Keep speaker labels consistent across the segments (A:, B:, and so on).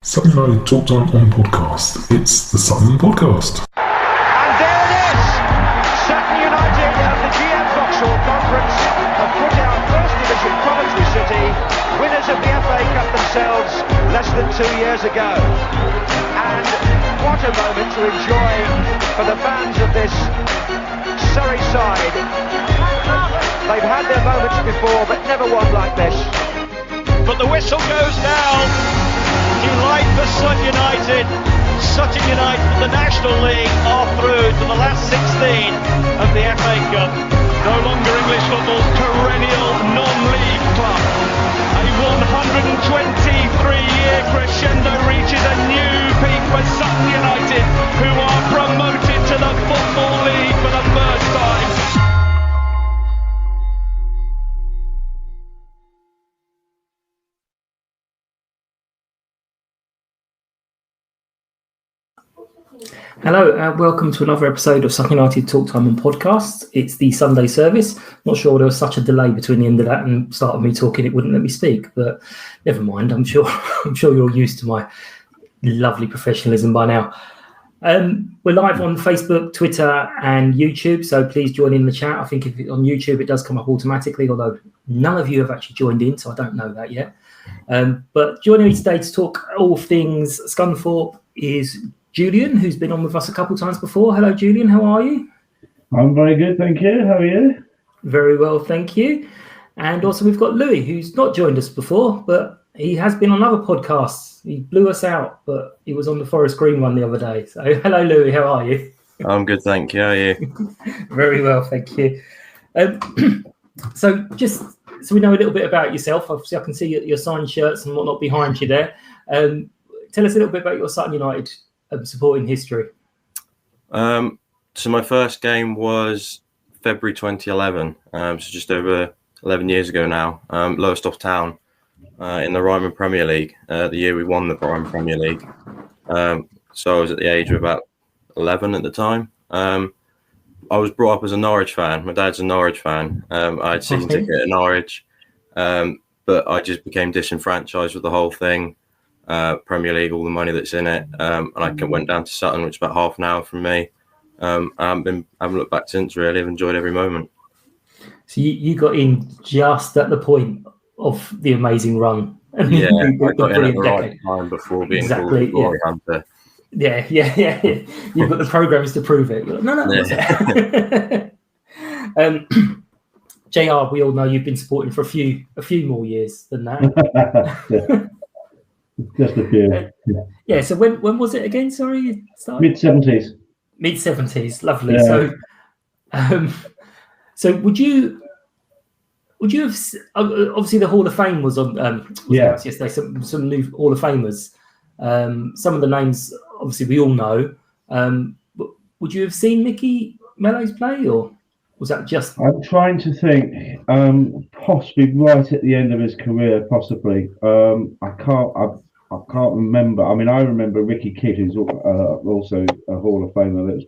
A: Sutton United Talk Time on podcast. It's the Sutton Podcast.
B: And there it is! Sutton United and the GM Vauxhall Conference have put out First Division Coventry City, winners of the FA Cup themselves less than 2 years ago. And what a moment to enjoy for the fans of this Surrey side. They've had their moments before, but never one like this. But the whistle goes now. Delight for Sutton United. Sutton United from the National League are through to the last 16 of the FA Cup. No longer English football's perennial non-league club. A 123-year crescendo reaches a new peak for Sutton United, who are promoted to the Football League for the first time.
C: Hello and welcome to another episode of Sutton United Talk Time on podcast. It's the Sunday service. Not sure there was such a delay between the end of that and start of me talking, it wouldn't let me speak, but never mind. I'm sure you're used to my lovely professionalism by now. We're live on Facebook, Twitter and YouTube, so please join in the chat. I think if it's on YouTube it does come up automatically, although none of you have actually joined in, so I don't know that yet. But joining me today to talk all things Scunthorpe is Julian, who's been on with us a couple of times before. Hello, Julian. How are you?
D: I'm very good, thank you. How are you?
C: Very well, thank you. And also we've got Louis, who's not joined us before, but he has been on other podcasts. He blew us out, but he was on the Forest Green one the other day. So hello, Louis. How are you?
E: I'm good, thank you. How are you?
C: Very well, thank you. So just so we know a little bit about yourself, obviously I can see your signed shirts and whatnot behind you there. Tell us a little bit about your Sutton United supporting history.
E: So my first game was February 2011, so just over 11 years ago now. Lowestoft Town in the Ryman Premier League, the year we won the Ryman Premier League. So I was at the age of about 11 at the time. I was brought up as a Norwich fan. My dad's a Norwich fan. I had season ticket at Norwich, but I just became disenfranchised with the whole thing. Premier League, all the money that's in it, and I went down to Sutton, which is about half an hour from me. I haven't looked back since. Really, I've enjoyed every moment.
C: So you got in just at the point of the amazing run.
E: Yeah, I got in at the right time before being called a glory hunter.
C: Yeah. You've got the programs to prove it. You're like, no. JR, we all know you've been supporting for a few more years than that.
D: Just a few.
C: Yeah. So when was it again? Sorry,
D: mid-70s.
C: Mid-70s, lovely.
D: Yeah.
C: So would you have obviously the Hall of Fame was on yesterday. Some new Hall of Famers. Some of the names obviously we all know. But would you have seen Mickey Mellows play, or was that just?
D: I'm trying to think. Possibly right at the end of his career, possibly. I can't remember. I mean, I remember Ricky Kidd, who's also a Hall of Famer that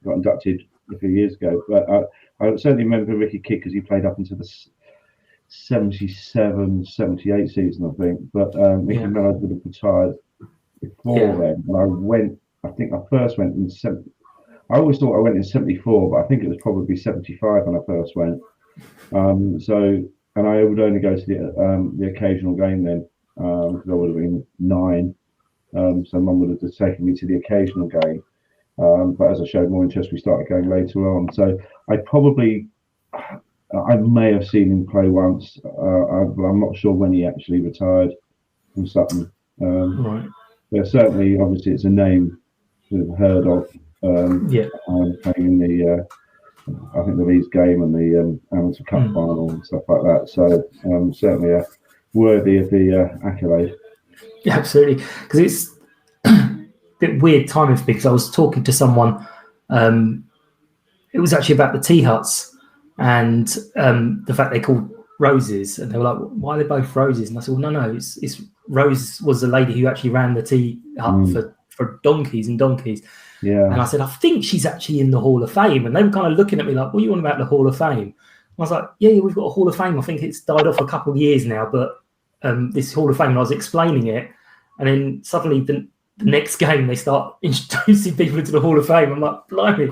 D: got inducted a few years ago. But I certainly remember Ricky Kidd because he played up until the 77, 78 season, I think. But Mickey Mellows would have retired before then. And I think I first went in I always thought I went in 74, but I think it was probably 75 when I first went. And I would only go to the occasional game then. Because I would have been 9, so Mum would have just taken me to the occasional game. But as I showed more interest, we started going later on. So I may have seen him play once, but I'm not sure when he actually retired from Sutton.
C: Right.
D: But certainly, obviously, it's a name we've heard of. Playing in the, I think the Leeds game and the Amateur Cup final and stuff like that. So certainly worthy of the accolade.
C: Yeah, absolutely. Because it's a bit weird timing for me, because I was talking to someone, it was actually about the tea huts and the fact they called roses, and they were like, why are they both roses? And I said, well, no, it's Rose was the lady who actually ran the tea hut for donkeys and donkeys.
D: Yeah.
C: And I said, I think she's actually in the Hall of Fame. And they were kind of looking at me like, what are you on about the Hall of Fame? I was like, yeah, we've got a Hall of Fame. I think it's died off a couple of years now, but this Hall of Fame, and I was explaining it, And then suddenly the next game they start introducing people into the Hall of Fame. I'm like, blimey,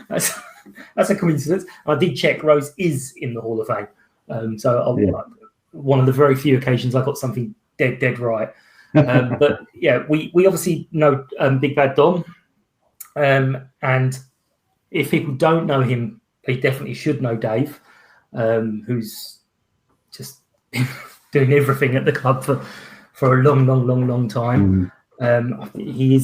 C: that's a coincidence. And I did check, Rose is in the Hall of Fame. One of the very few occasions I got something dead right. But yeah, we obviously know Big Bad Dom. And if people don't know him, they definitely should know Dave, who's just doing everything at the club for a long time. He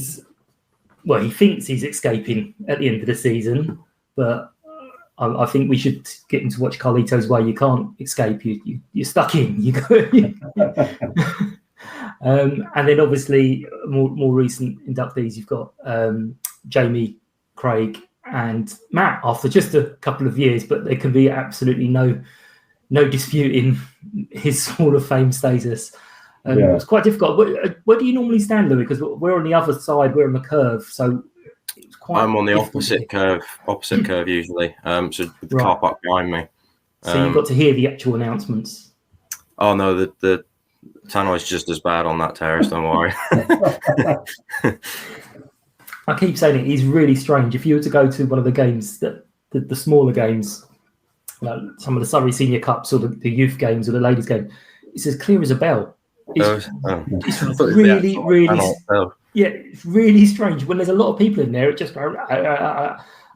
C: thinks he's escaping at the end of the season, but I think we should get him to watch Carlito's Way. You can't escape. You're stuck in. You go. And then obviously more recent inductees, you've got Jamie, Craig, and Matt after just a couple of years, but there can be absolutely no disputing his Hall of Fame status. It's quite difficult. Where do you normally stand, Louis? Because we're on the other side. We're on the curve, so it's quite.
E: I'm on the opposite curve usually. So with the car park behind me.
C: So you've got to hear the actual announcements.
E: Oh no, the tannoy's just as bad on that terrace. Don't worry.
C: I keep saying it. He's really strange. If you were to go to one of the games, the smaller games, like some of the Surrey Senior Cups or the youth games or the ladies' game, it's as clear as a bell. It's really, it's really strange. When there's a lot of people in there, it just and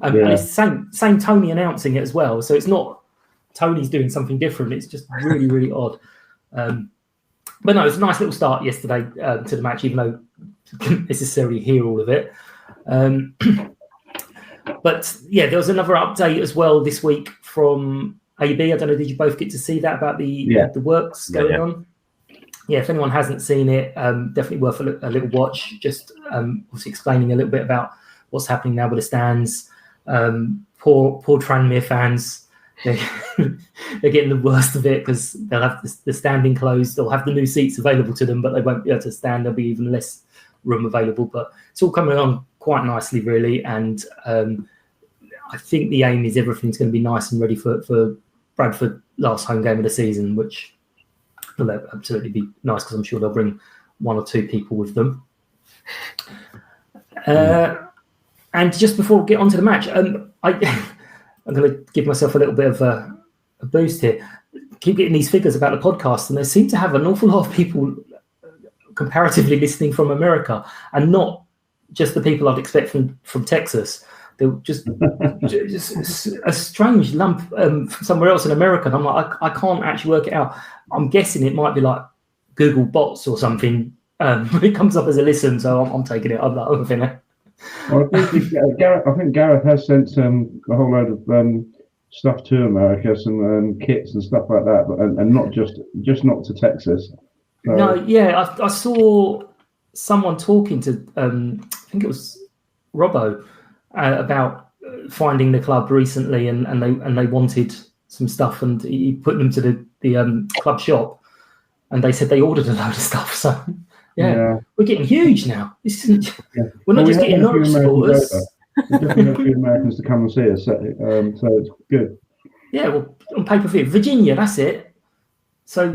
C: it's the same Tony announcing it as well. So it's not Tony's doing something different. It's just really, really odd. But no, it's a nice little start yesterday to the match, even though you couldn't necessarily hear all of it. But yeah, there was another update as well this week from AB. I don't know, did you both get to see that about the works going on? Yeah, if anyone hasn't seen it, definitely worth a little watch. Just obviously explaining a little bit about what's happening now with the stands. Poor Tranmere fans, they're getting the worst of it because they'll have the standing closed. They'll have the new seats available to them, but they won't be able to stand. There'll be even less room available. But it's all coming along quite nicely, really. And I think the aim is everything's going to be nice and ready for Bradford last home game of the season, which will absolutely be nice because I'm sure they'll bring one or two people with them. And just before we get on to the match, I'm going to give myself a little bit of a boost here. Keep getting these figures about the podcast, and they seem to have an awful lot of people comparatively listening from America, and not just the people I'd expect from Texas. They're just a strange lump from somewhere else in America. And I'm like, I can't actually work it out. I'm guessing it might be like Google bots or something. It comes up as a listen, so I'm taking it. I'm like,
D: Well, I think Gareth has sent a whole load of stuff to America, some kits and stuff like that, but and not just not to Texas. So.
C: No, yeah, I saw someone talking to I think it was Robbo about finding the club recently, and they wanted some stuff, and he put them to the club shop, and they said they ordered a load of stuff. So. Yeah, we're getting huge now. We're not just getting Norwich supporters.
D: There's definitely a few Americans to come and see us, so it's good.
C: Yeah, well, on pay-per-view. Virginia, that's it. So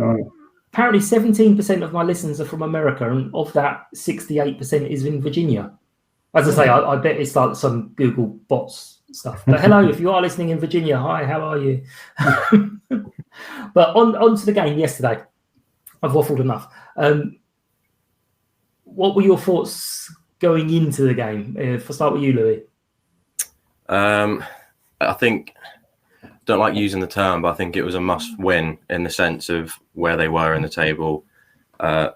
C: apparently 17% of my listeners are from America, and of that, 68% is in Virginia. As I say, I bet it's like some Google bots stuff. But hello, if you are listening in Virginia, hi, how are you? But on to the game yesterday. I've waffled enough. What were your thoughts going into the game? If I start with you, Louis.
E: I think, don't like using the term, but I think it was a must-win in the sense of where they were in the table. I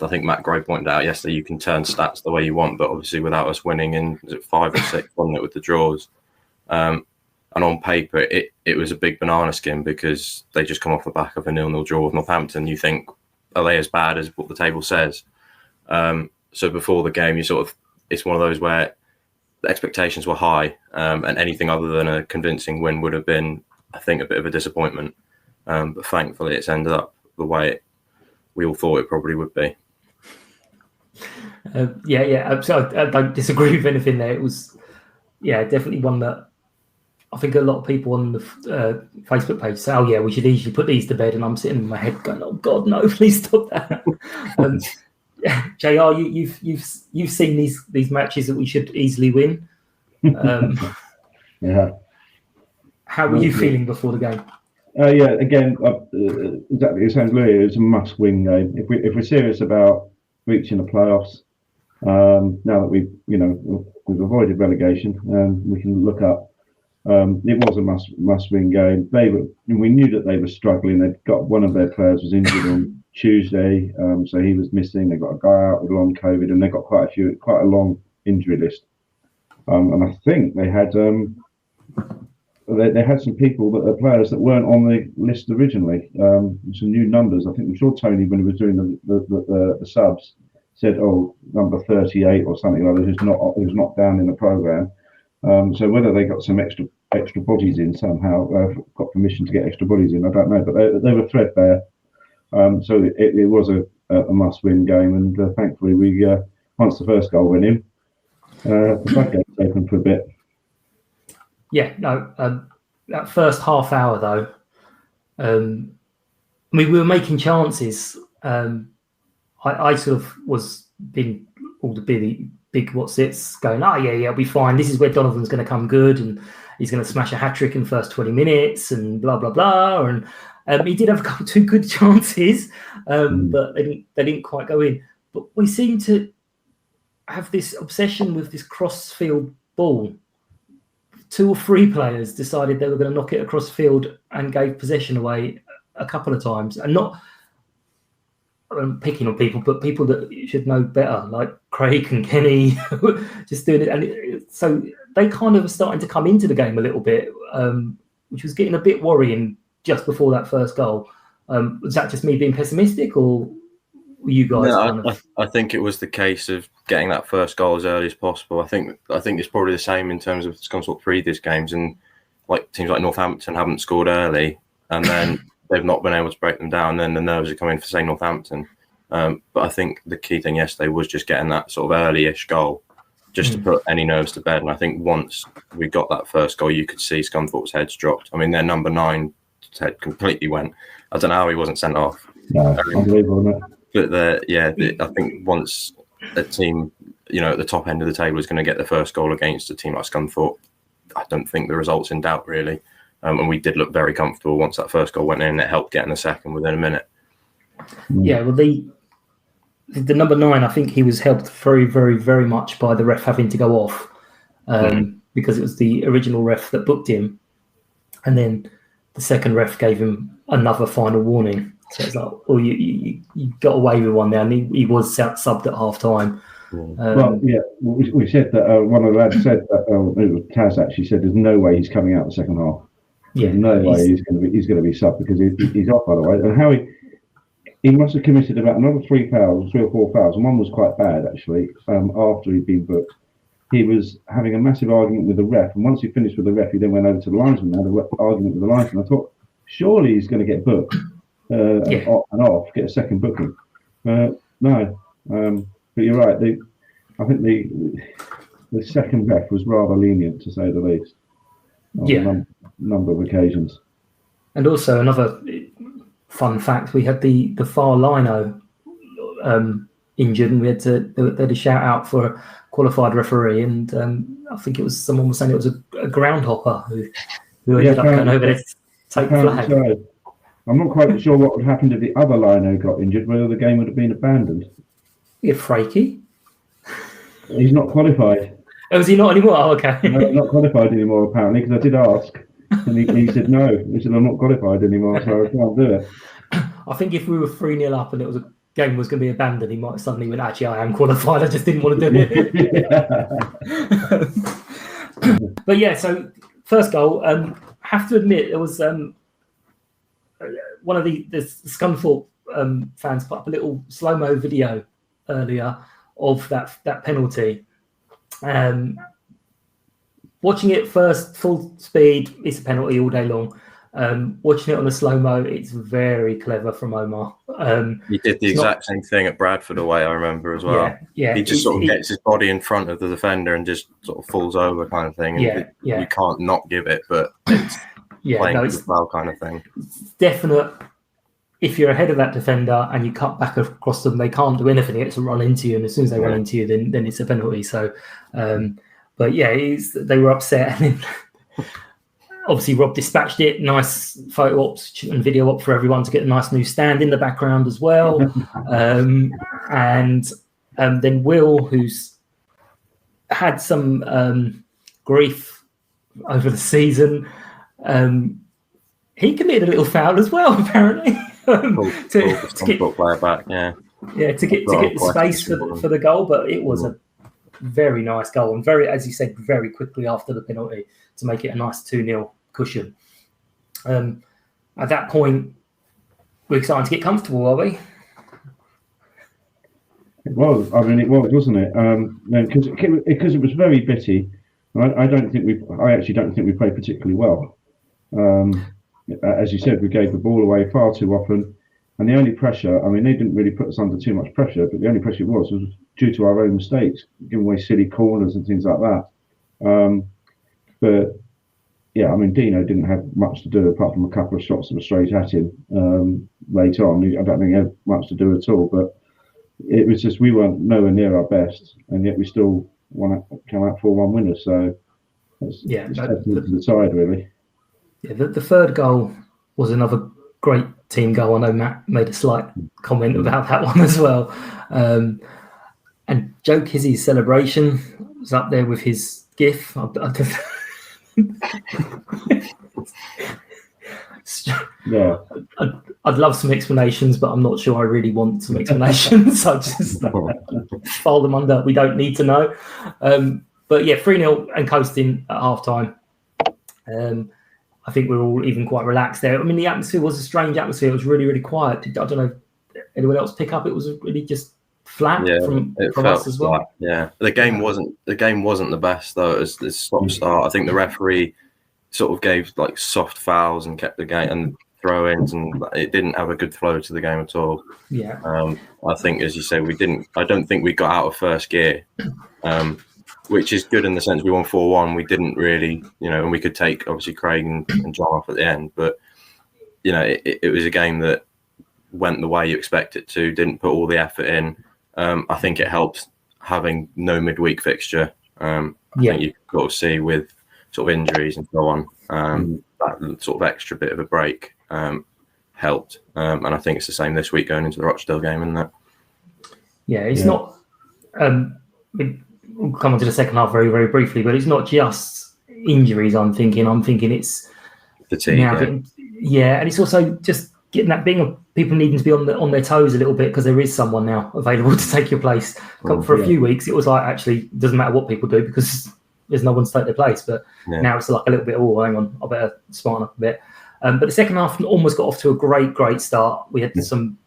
E: think Matt Gray pointed out yesterday, you can turn stats the way you want, but obviously without us winning in 5 or 6, wasn't it, with the draws? And on paper, it was a big banana skin because they just come off the back of a 0-0 draw with Northampton. You think, are they as bad as what the table says? So before the game, it's one of those where the expectations were high, and anything other than a convincing win would have been, I think, a bit of a disappointment. But thankfully, it's ended up the way we all thought it probably would be. I don't disagree with anything there. It was, definitely one that I think a lot of people on the Facebook page say, "Oh yeah, we should easily put these to bed," and I'm sitting in my head going, "Oh God, no, please stop that."
C: JR, you've seen these matches that we should easily win.
D: Yeah.
C: How were you feeling before the game?
D: Yeah, again, exactly the same as Louis. It's a must-win game. If we're serious about reaching the playoffs, now that we've avoided relegation, we can look up. It was a must-win game. We knew that they were struggling. They'd got one of their players was injured on Tuesday, so he was missing. They got a guy out with long COVID, and they got quite a long injury list. And I think they had some people that are players that weren't on the list originally. Some new numbers. I'm sure Tony, when he was doing the subs, said, "Oh, number 38 or something like that, who's not down in the program." So whether they got some extra bodies in somehow, got permission to get extra bodies in, I don't know. But they were threadbare. So it was a must-win game, and thankfully we once the first goal went in, the floodgates opened for a bit.
C: Yeah, no. That first half hour though, we were making chances. I sort of was being all the big what's-its going, yeah, we'll be fine. This is where Donovan's going to come good and he's going to smash a hat-trick in the first 20 minutes and blah, blah, blah. And he did have a couple two good chances, but they didn't quite go in. But we seem to have this obsession with this cross-field ball. 2 or 3 players decided they were going to knock it across the field and gave possession away a couple of times. And not picking on people, but people that should know better, like Craig and Kenny, just doing it. And so they kind of were starting to come into the game a little bit, which was getting a bit worrying just before that first goal. Was that just me being pessimistic, or were you guys?
E: No, I think it was the case of getting that first goal as early as possible. I think it's probably the same in terms of Scunthorpe previous games, and like teams like Northampton haven't scored early, and then they've not been able to break them down. Then the nerves are coming for, say, Northampton. But I think the key thing yesterday was just getting that sort of early-ish goal, just to put any nerves to bed. And I think once we got that first goal, you could see Scunthorpe's heads dropped. I mean, their number 9 head completely went. I don't know how he wasn't sent off.
D: No, unbelievable, isn't
E: it? But I think once a team, at the top end of the table is going to get the first goal against a team like Scunthorpe, I don't think the result's in doubt, really. And we did look very comfortable once that first goal went in. It helped getting the second within a minute.
C: Yeah, well, the number 9, I think he was helped very, very, very much by the ref having to go off because it was the original ref that booked him. And then the second ref gave him another final warning. So it's like, oh, you got away with one there. And he was subbed at half time.
D: We said that one of the lads said that, it was Taz actually said there's no way he's coming out the second half.
C: Yeah,
D: no way he's going to be subbed because he's off, by the way. And how he must have committed about another 3 or 4 fouls, and one was quite bad actually. After he'd been booked, he was having a massive argument with the ref, and once he finished with the ref, he then went over to the linesman and had an argument with the linesman. I thought surely he's going to get booked and off, get a second booking. No, but you're right. I think the second ref was rather lenient, to say the least. On a number of occasions.
C: And also another fun fact: we had the far lino injured, and they had a shout out for a qualified referee, and I think it was someone was saying it was a groundhopper who ended up going over there to take the flag.
D: So. I'm not quite sure what would happen if the other lino got injured, whether the game would have been abandoned.
C: Yeah, Frakey.
D: He's not qualified.
C: Oh, is he not anymore? Oh, okay.
D: No, not qualified anymore, apparently, because I did ask. And he said no. He said, I'm not qualified anymore, so I can't do it.
C: I think if we were 3-0 up and it was a game was going to be abandoned, he might have suddenly went, actually, I am qualified. I just didn't want to do it. But yeah, so first goal, have to admit, there was one of the Scunthorpe fans put up a little slow-mo video earlier of that penalty. Watching it first full speed, it's a penalty all day long. Watching it on the slow-mo, it's very clever from Omar.
E: He did the exact same thing at Bradford away, I remember as well.
C: Yeah,
E: he just sort of gets his body in front of the defender and just sort of falls over kind of thing. And you can't not give it, but it's playing the foul kind of thing.
C: Definite if you're ahead of that defender and you cut back across them, they can't do anything. It's a run into you, and as soon as they run into you, then it's a penalty. So, but yeah, they were upset, and then obviously Rob dispatched it. Nice photo ops and video op for everyone to get a nice new stand in the background as well. And then Will, who's had some grief over the season, he committed a little foul as well, apparently. To get
E: player back,
C: to get the space for the goal, but it was a very nice goal, and as you said, very quickly after the penalty to make it a nice 2-0 cushion. At that point, we're starting to get comfortable, are we?
D: It was. I mean, it was, wasn't it? Because it was very bitty. I actually don't think we played particularly well. As you said, we gave the ball away far too often, and the only pressure, I mean, they didn't really put us under too much pressure, but the only pressure was due to our own mistakes, giving away silly corners and things like that. But yeah, I mean, Dino didn't have much to do apart from a couple of shots that were straight at him later on. I don't think he had much to do at all, but it was just we weren't nowhere near our best, and yet we still came out 4-1 winners. So it's to the side, really.
C: Yeah, the third goal was another great team goal. I know Matt made a slight comment about that one as well. And Joe Kizzy's celebration was up there with his GIF.
D: Yeah,
C: I'd love some explanations, but I'm not sure I really want some explanations. I just file them under. We don't need to know. But yeah, 3-0 and coasting at half time. I think we're all even quite relaxed there. I mean, the atmosphere was a strange atmosphere. It was really, really quiet. I don't know if anyone else pick up. It was really just flat from us as well.
E: Flat. Yeah, the game wasn't the best though. It was the stop-start. I think the referee sort of gave like soft fouls and kept the game and throw-ins, and it didn't have a good flow to the game at all.
C: Yeah.
E: I think, as you say, I don't think we got out of first gear. Which is good in the sense we won 4-1. We didn't really, and we could take obviously Craig and John off at the end, but it was a game that went the way you expect it to. Didn't put all the effort in. I think it helped having no midweek fixture. I think you could sort of see with sort of injuries and so on. That sort of extra bit of a break helped, and I think it's the same this week going into the Rochdale game, isn't it?
C: Yeah, it's not. We'll come on to the second half very, very briefly, but it's not just injuries. I'm thinking it's
E: fatigue.
C: And it's also just getting that people needing to be on their toes a little bit because there is someone now available to take your place. For a few weeks, it was like actually it doesn't matter what people do because there's no one to take their place. But now it's like a little bit. Oh, hang on, I better smarten up a bit. But the second half almost got off to a great, great start. We had some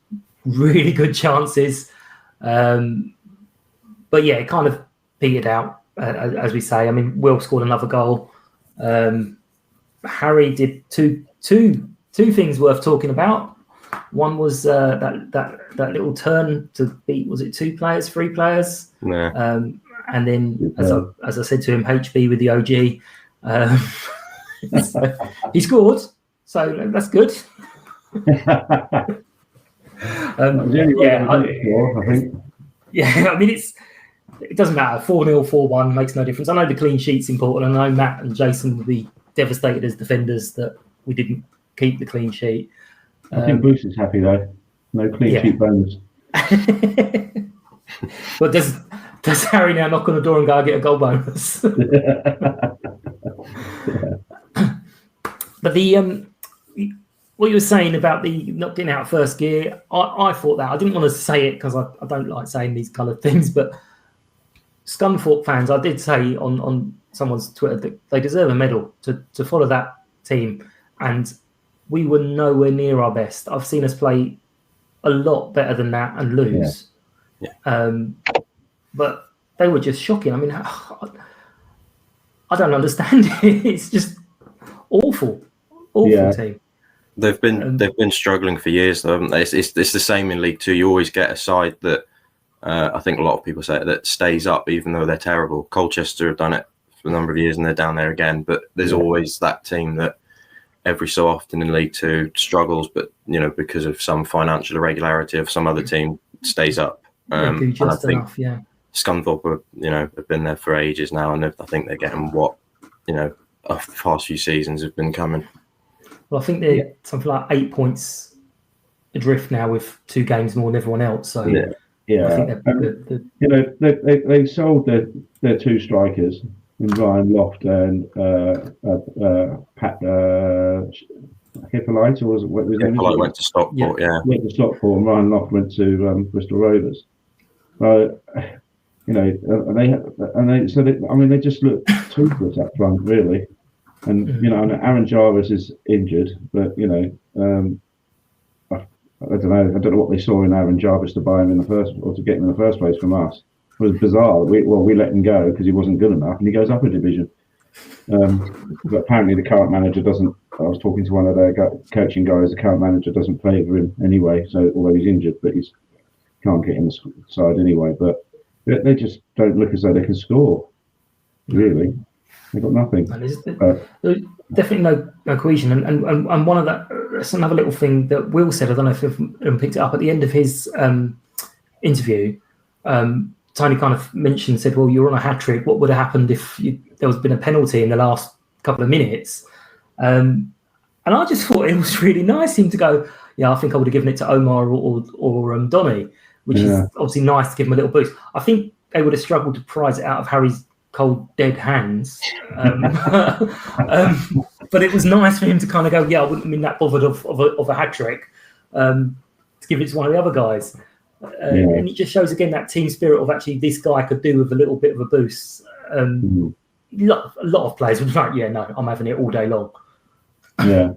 C: really good chances, but yeah, it kind of petered out, as we say. I mean, Will scored another goal. Harry did two things worth talking about. One was that little turn to beat, was it 2 players, 3 players?
E: Yeah.
C: And then, as I said to him, HB with the OG. So he scored, so that's good.
D: I think.
C: Yeah, I mean, it doesn't matter. 4-0, 4-1 makes no difference. I know the clean sheet's important. I know Matt and Jason will be devastated as defenders that we didn't keep the clean sheet.
D: I think Bruce is happy though. No clean sheet bonus.
C: But does Harry now knock on the door and go get a goal bonus? But what you were saying about the not getting out of first gear, I thought that. I didn't want to say it because I don't like saying these kind of things, but Scunthorpe fans, I did say on someone's Twitter that they deserve a medal to follow that team, and we were nowhere near our best. I've seen us play a lot better than that and lose. But they were just shocking. I mean, I don't understand it. It's just awful team.
E: They've been struggling for years, though, haven't they? It's the same in League 2. You always get a side that I think a lot of people say that stays up, even though they're terrible. Colchester have done it for a number of years, and they're down there again. But there's always that team that every so often in League Two struggles, but because of some financial irregularity of some other team stays up.
C: They do just
E: and I
C: enough, yeah.
E: Scunthorpe, have been there for ages now, and I think they're getting what the past few seasons have been coming.
C: Well, I think they're something like 8 points adrift now with 2 games more than everyone else. So
D: yeah.
C: I think
D: they sold their 2 strikers in Ryan Loft and Pat Hippolyte, or was it what his name?
E: Hippolyte went to Stockport,
D: went to Stockport, and Ryan Loft went to Bristol Rovers. So they just look toothless up front, really. And and Aaron Jarvis is injured, but I don't know what they saw in Aaron Jarvis to buy him to get him in the first place from us. It was bizarre. We let him go because he wasn't good enough, and he goes up a division. But apparently the current manager doesn't. I was talking to one of their coaching guys. The current manager doesn't favour him anyway. So although he's injured, but he can't get in the side anyway. But they just don't look as though they can score. Really, they've got nothing.
C: There's definitely no cohesion. And one of that. That's another little thing that Will said. I don't know if you've picked it up at the end of his interview. Tony kind of said, "Well, you're on a hat trick. What would have happened if there was been a penalty in the last couple of minutes?" And I just thought it was really nice of him to go, "Yeah, I think I would have given it to Omar or Donny," which is obviously nice to give him a little boost. I think they would have struggled to prize it out of Harry's cold, dead hands. But it was nice for him to kind of go, "Yeah, I wouldn't have been that bothered of a hat trick to give it to one of the other guys." And it just shows again that team spirit of actually this guy could do with a little bit of a boost. A lot of players would be like, "Yeah, no, I'm having it all day long."
D: Yeah.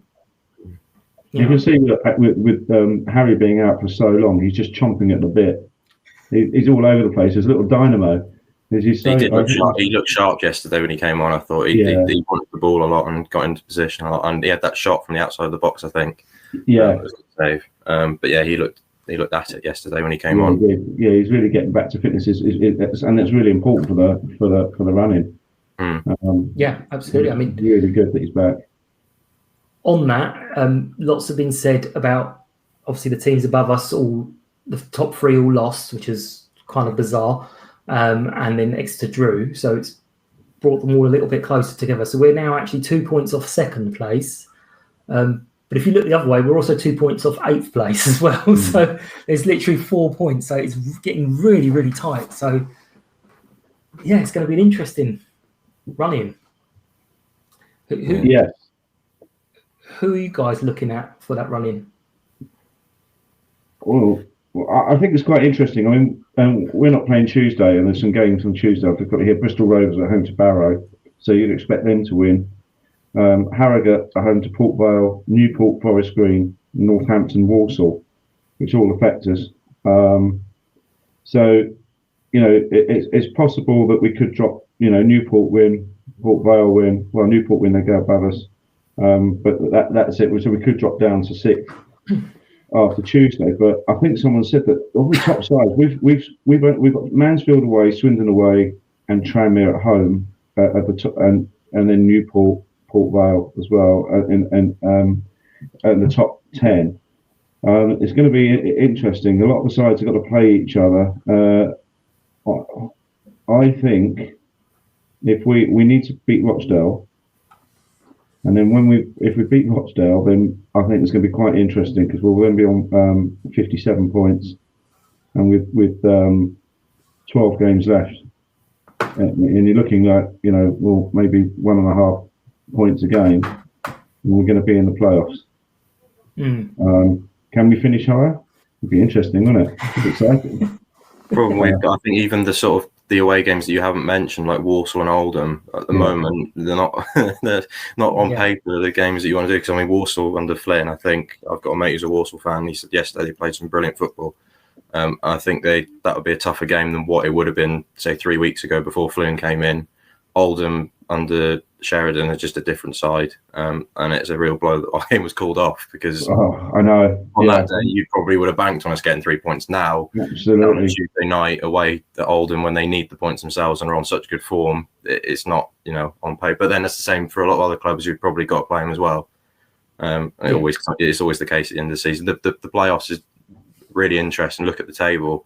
D: You can see that with Harry being out for so long, he's just chomping at the bit. He's all over the place. There's a little dynamo. He
E: looked sharp yesterday when he came on. I thought he wanted the ball a lot and got into position a lot, and he had that shot from the outside of the box, I think.
D: Yeah,
E: it was a save. But yeah, he looked at it yesterday when he came on.
D: Yeah, he's really getting back to fitness, and it's really important for the running.
C: Yeah, absolutely. I mean,
D: really good that he's back.
C: On that, lots have been said about obviously the teams above us. All the top 3 all lost, which is kind of bizarre. And then Exeter drew, so it's brought them all a little bit closer together. So we're now actually 2 points off second place. But if you look the other way, we're also 2 points off 8th place as well. So there's literally 4 points. So it's getting really, really tight. So yeah, it's going to be an interesting run-in.
D: Yes.
C: Who are you guys looking at for that run-in?
D: Well, I think it's quite interesting. I mean, we're not playing Tuesday, and there's some games on Tuesday. I've got to hear Bristol Rovers at home to Barrow, so you'd expect them to win. Harrogate are home to Port Vale, Newport, Forest Green, Northampton, Walsall, which all affect us. So, it's possible that we could drop. Newport win, Port Vale win. Well, Newport win, they go above us. But that's it. So we could drop down to 6th. After Tuesday, but I think someone said that all the top sides we've got Mansfield away, Swindon away, and Tranmere at home at the top, and then Newport, Port Vale as well, and the top 10. It's going to be interesting. A lot of the sides have got to play each other. I think if we need to beat Rochdale. And then if we beat Rochdale, then I think it's going to be quite interesting because we'll then be on 57 points, and with 12 games left, and you're looking like well maybe 1.5 points a game, and we're going to be in the playoffs. Can we finish higher? It'd be interesting, wouldn't it? It's exciting.
E: Problem with I think even the away games that you haven't mentioned, like Walsall and Oldham, at the moment, they're not on paper the games that you want to do. Because I mean, Walsall under Flynn, I think I've got a mate who's a Walsall fan. He said yesterday they played some brilliant football. I think that would be a tougher game than what it would have been, say, 3 weeks ago before Flynn came in. Oldham under Sheridan are just a different side, and it's a real blow that our game was called off because
D: I know
E: on that day you probably would have banked on us getting 3 points now.
D: Absolutely.
E: On a Tuesday night away at Oldham when they need the points themselves and are on such good form, it's not on paper. But then it's the same for a lot of other clubs who've probably got to play them as well. It's always the case at the end of the season. The playoffs is really interesting. Look at the table.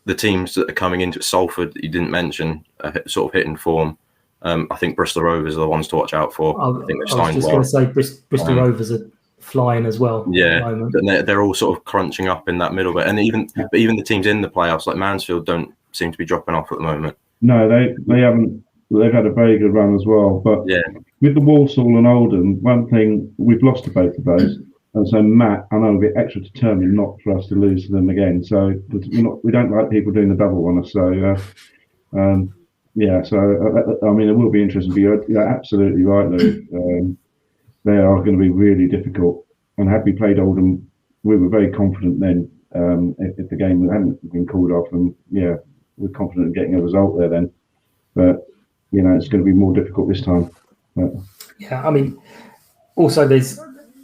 E: The teams that are coming into Salford that you didn't mention are sort of hitting form. I think Bristol Rovers are the ones to watch out for. I think
C: I was just going to say Bristol Rovers are flying as well.
E: Yeah,
C: at the moment.
E: And they're all sort of crunching up in that middle bit, and even the teams in the playoffs like Mansfield don't seem to be dropping off at the moment.
D: No, they haven't. They've had a very good run as well. But with the Walsall and Oldham, one thing we've lost to both of those, and so Matt, I know, will be extra determined not for us to lose to them again. So we don't like people doing the double on us. So I mean, it will be interesting. But you're absolutely right, Lou. They are going to be really difficult. And had we played Oldham, we were very confident then. If the game hadn't been called off, and we're confident in getting a result there then. But it's going to be more difficult this time. But,
C: I mean, also there's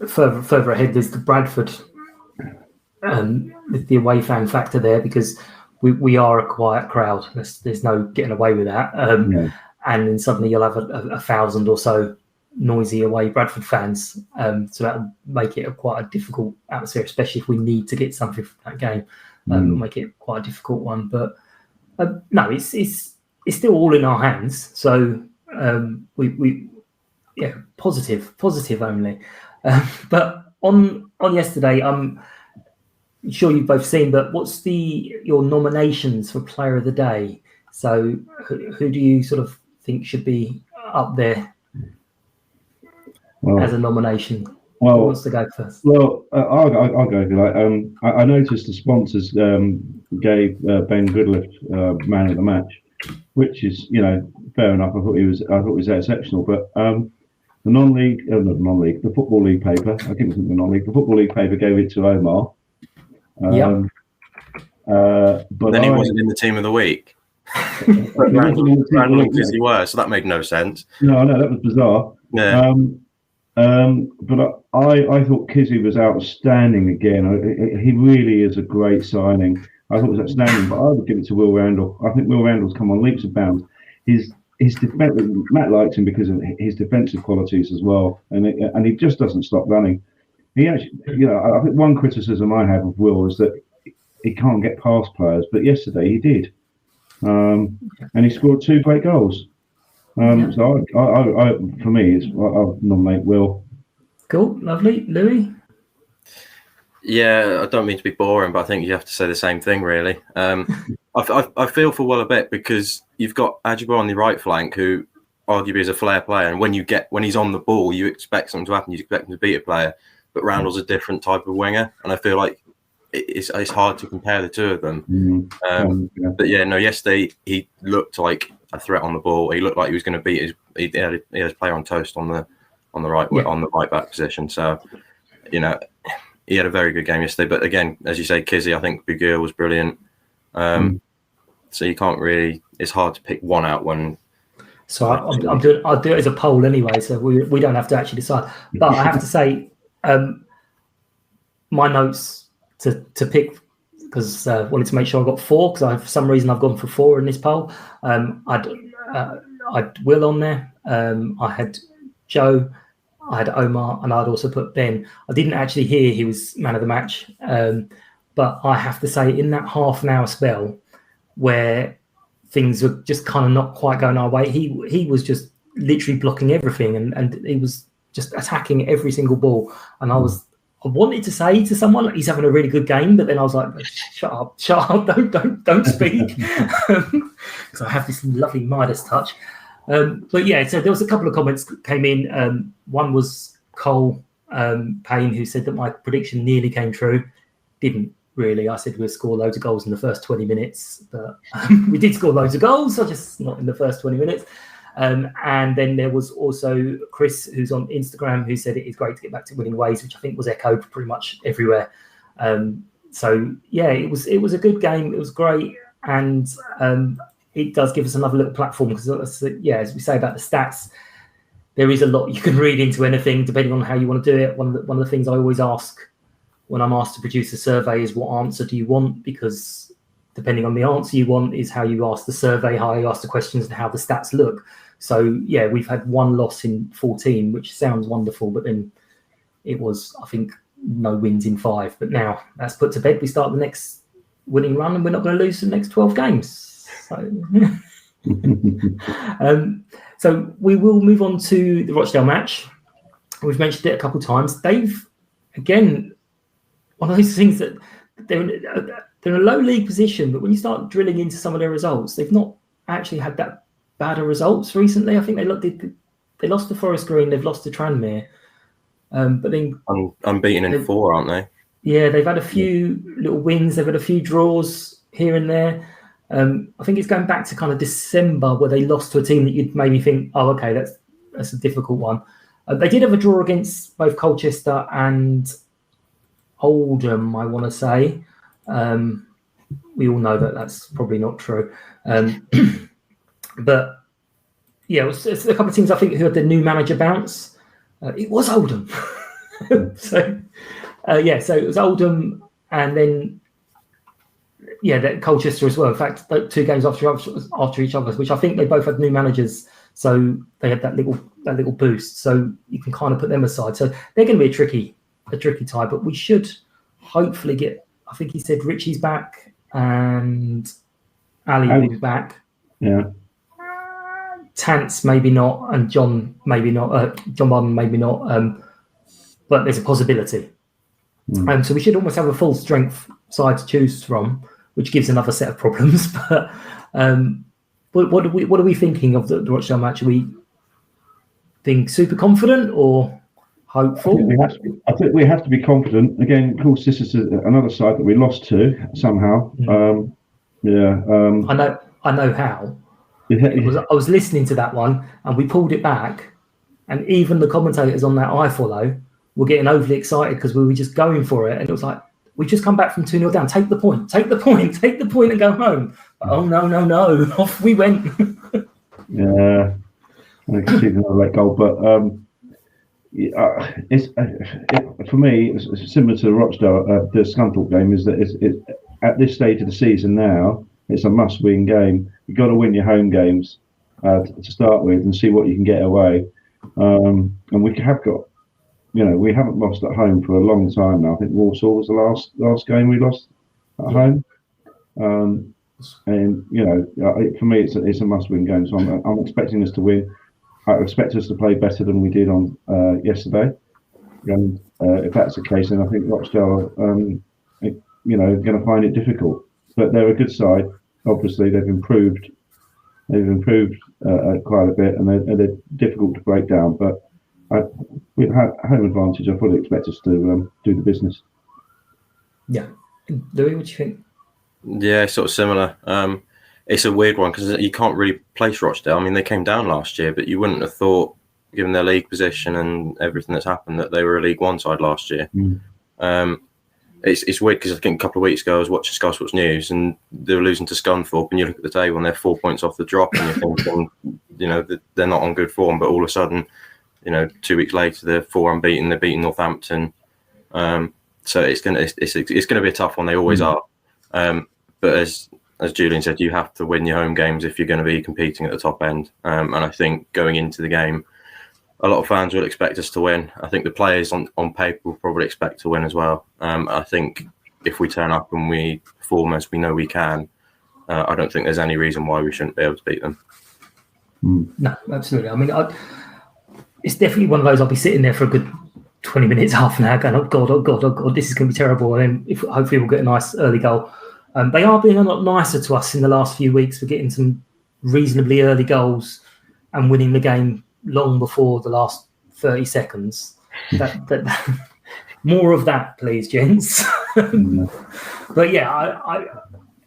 C: further ahead. There's the Bradford, the away fan factor there, because we are a quiet crowd. There's no getting away with that. And then suddenly you'll have a 1,000 or so noisy away Bradford fans. So that'll make it quite a difficult atmosphere, especially if we need to get something from that game. Make it quite a difficult one. But no, it's still all in our hands. So positive only. But on yesterday, I'm sure you've both seen, but what's your nominations for Player of the Day? So who do you sort of think should be up there as a nomination? Who wants to go first?
D: Well, I'll go if you like. I noticed the sponsors gave Ben Goodlift man of the match, which is fair enough. I thought he was exceptional. But the Football League paper. I think it was the non-league. The Football League paper gave it to Omar.
E: But then he wasn't in the team of the week. Randomly because he was, so that made no sense.
D: No, that was bizarre.
E: Yeah.
D: But I thought Kizzy was outstanding again. He really is a great signing. I thought it was outstanding, but I would give it to Will Randall. I think Will Randall's come on leaps and bounds. His defense, Matt likes him because of his defensive qualities as well, and he just doesn't stop running. He actually, I think one criticism I have of Will is that he can't get past players, but yesterday he did, and he scored 2 great goals. So I for me, I'll nominate Will.
C: Cool, lovely, Louis.
E: Yeah, I don't mean to be boring, but I think you have to say the same thing, really. I feel for Will a bit because you've got Ajibo on the right flank, who arguably is a flair player, and when he's on the ball, you expect something to happen. You expect him to beat a player, but Randall's a different type of winger, and I feel like it's hard to compare the two of them. But yesterday he looked like a threat on the ball. He looked like he was going to beat he had his player on toast on the right back position. So he had a very good game yesterday. But again, as you say, Kizzy, I think Bugur was brilliant. So you can't really. It's hard to pick one out when.
C: So I'll do it as a poll anyway, so we don't have to actually decide. But I have to say, my notes to pick, because I wanted to make sure I got 4, because for some reason I've gone for 4 in this poll. I'd Will on there. I had Joe. I had Omar, and I'd also put Ben. I didn't actually hear he was man of the match, but I have to say, in that half an hour spell where things were just kind of not quite going our way, he was just literally blocking everything, and he was just attacking every single ball. And I wanted to say to someone, he's having a really good game, but then I was like, shut up, don't speak, because I have this lovely Midas touch. But yeah, so there was a couple of comments that came in. One was Cole Payne, who said that my prediction nearly came true. Didn't really. I said we'd score loads of goals in the first 20 minutes, but we did score loads of goals, so just not in the first 20 minutes. And then there was also Chris, who's on Instagram, who said it is great to get back to winning ways, which I think was echoed pretty much everywhere. So yeah, it was a good game. It was great, and it does give us another little platform, because as we say about the stats, there is a lot you can read into anything depending on how you want to do it. One of the things I always ask when I'm asked to produce a survey is, what answer do you want? Because depending on the answer you want is how you ask the survey, how you ask the questions, and how the stats look. So yeah, we've had 1 loss in 14, which sounds wonderful, but then it was, I think, no wins in 5. But now that's put to bed. We start the next winning run, and we're not going to lose the next 12 games. So we will move on to the Rochdale match. We've mentioned it a couple of times. They've, again, one of those things that they're in a low league position, but when you start drilling into some of their results, they've not actually had that bad of results recently. I think they lost to Forest Green, they've lost to Tranmere, but then
E: unbeaten in 4, aren't they?
C: Yeah, they've had a few little wins, they've had a few draws here and there. I think it's going back to kind of December where they lost to a team that you'd maybe think, oh, okay, that's a difficult one. They did have a draw against both Colchester and Oldham, I want to say. We all know that that's probably not true. But yeah, it's a couple of teams I think who had the new manager bounce. It was Oldham. So it was Oldham, and then that Colchester as well. In fact, 2 games after each other, which I think they both had new managers, so they had that little boost. So you can kind of put them aside. So they're going to be a tricky tie, but we should hopefully get. I think he said Richie's back and Ali will be back.
D: Yeah.
C: Tance maybe not, and John maybe not. John Barton maybe not. But there's a possibility. So we should almost have a full strength side to choose from, which gives another set of problems. But what are we thinking of the Rochdale match? Are we being super confident or hopeful?
D: I think we have to be confident. Again, of course, this is another side that we lost to somehow.
C: I know how. I was listening to that one, and we pulled it back, and even the commentators on that iFollow were getting overly excited because we were just going for it, and it was like, we just come back from 2-0 down. Take the point, and go home. But, oh no! Off we went.
D: Yeah, I can see another late goal, but for me, it's similar to the Rochdale, the Scunthorpe game. Is that it's at this stage of the season now, it's a must-win game. You've got to win your home games to start with, and see what you can get away. And we have got. We haven't lost at home for a long time now. I think Walsall was the last game we lost at home. And for me, it's a must-win game. So I'm expecting us to win. I expect us to play better than we did on yesterday. And if that's the case, then I think Rochdale, going to find it difficult. But they're a good side. Obviously, they've improved. Quite a bit, and they're difficult to break down. But with home advantage, I fully expect us to do the business.
C: Yeah. Louis, what do you think?
E: Yeah, sort of similar. It's a weird one because you can't really place Rochdale. I mean, they came down last year, but you wouldn't have thought, given their league position and everything that's happened, that they were a League One side last year. It's weird because I think a couple of weeks ago I was watching Sky Sports News and they were losing to Scunthorpe, and you look at the table and they're 4 points off the drop, and you're thinking, they're not on good form, but all of a sudden, 2 weeks later they're 4 unbeaten. They're beating Northampton, so it's gonna be a tough one. They always are, but as Julian said, you have to win your home games if you're going to be competing at the top end. And I think going into the game, a lot of fans will expect us to win. I think the players on paper will probably expect to win as well. I think if we turn up and we perform as we know we can, I don't think there's any reason why we shouldn't be able to beat them.
C: No, absolutely. I mean, it's definitely one of those I'll be sitting there for a good 20 minutes, half an hour going, oh God, this is going to be terrible. And then hopefully we'll get a nice early goal. They are being a lot nicer to us in the last few weeks for getting some reasonably early goals and winning the game long before the last 30 seconds. That more of that, please, gents. But yeah, I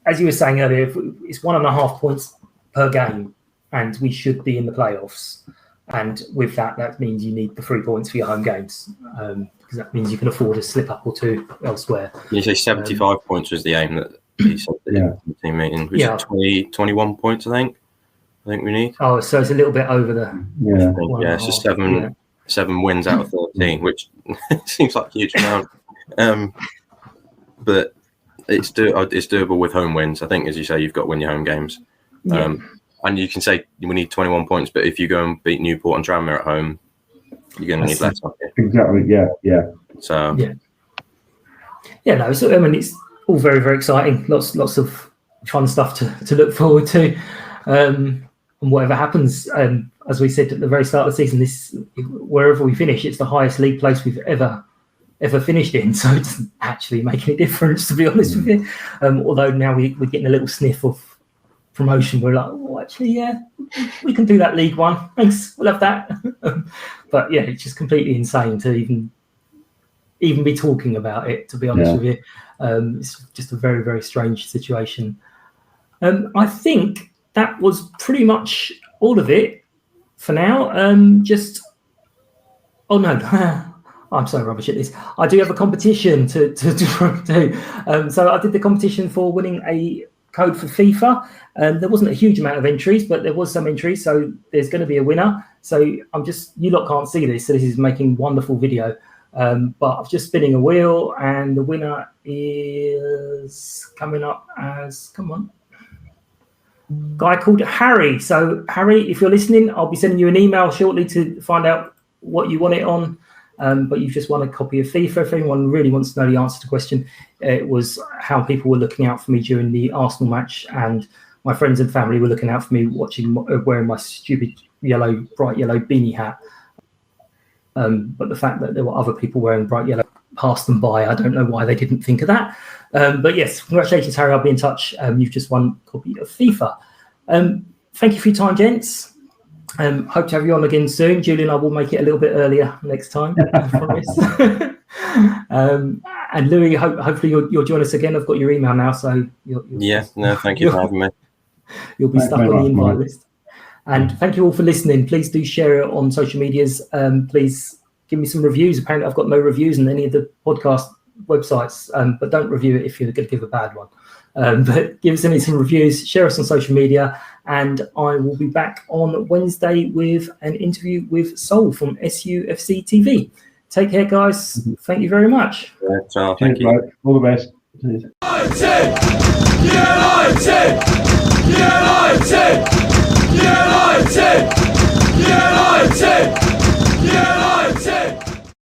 C: as you were saying earlier, it's 1.5 points per game, and we should be in the playoffs. And with that means you need the 3 points for your home games, because that means you can afford a slip up or two elsewhere.
E: You say 75 points was the aim that he said in the team meeting, which is 21 points, I think we need. Oh,
C: so it's a little bit over the.
E: Yeah, it's just seven wins out of 13, which seems like a huge amount. But it's doable with home wins. I think, as you say, you've got to win your home games. And you can say we need 21 points, but if you go and beat Newport and Tranmere at home, you're going to need less of it.
D: Exactly. Yeah.
E: So
C: No. So I mean, it's all very, very exciting. Lots of fun stuff to look forward to, and whatever happens. As we said at the very start of the season, wherever we finish, it's the highest league place we've ever finished in. So it doesn't actually make any difference, to be honest with you. Although now we're getting a little sniff of promotion. We're like, oh, actually, yeah, we can do that League One. Thanks, we'll have that. But yeah, it's just completely insane to even be talking about it, to be honest with you. It's just a very, very strange situation. I think that was pretty much all of it for now. I'm so rubbish at this. I do have a competition to do. So I did the competition for winning a code for FIFA. There wasn't a huge amount of entries, but there was some entries. So there's going to be a winner. So you lot can't see this. So this is making wonderful video. But I'm just spinning a wheel, and the winner is coming up as, guy called Harry. So Harry, if you're listening, I'll be sending you an email shortly to find out what you want it on. But you've just won a copy of FIFA. If anyone really wants to know the answer to the question, it was how people were looking out for me during the Arsenal match, and my friends and family were looking out for me wearing my stupid bright yellow beanie hat. But the fact that there were other people wearing bright yellow passed them by. I don't know why they didn't think of that. But yes, congratulations, Harry. I'll be in touch. You've just won a copy of FIFA. Thank you for your time, gents. Hope to have you on again soon. Julian, I will make it a little bit earlier next time, I promise. And Louis, hopefully you'll join us again. I've got your email now, so
E: thank you for having me.
C: You'll be stuck on the invite list. And thank you all for listening. Please do share it on social medias. Please give me some reviews. Apparently, I've got no reviews on any of the podcast websites, but don't review it if you're going to give a bad one. But give us some reviews, share us on social media, and I will be back on Wednesday with an interview with Sol from SUFC TV. Take care, guys. Thank you very much.
E: Yeah, thank you.
D: Mate. All the best. Cheers.
F: United!